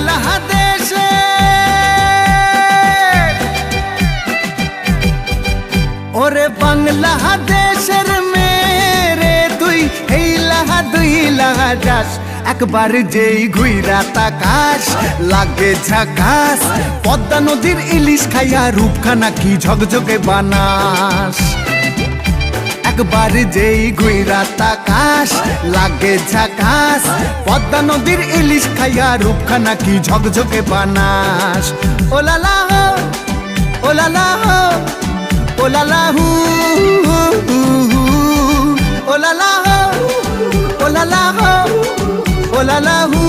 বাংলাদেশে ওরে বাংলাদেশের মেরে তুই এই লাহা দুই লাহা যাস একবার যেই ঘুইরা তাকাস লাগে ঝাকাস পদ্মা নদীর ইলিশ খাইয়া রূপখানা কি ঝকঝকে বানাস একবার যেই ঘুইরা তাকাস লাগে ঝাকাস পদ্মা নদীর ইলিশ খাইয়া রূপখানা কি ঝকঝকে বানাস ওলালা হো ওলালা হো ওলালা হু ওলালা হো ওলালা হো ওলালা হু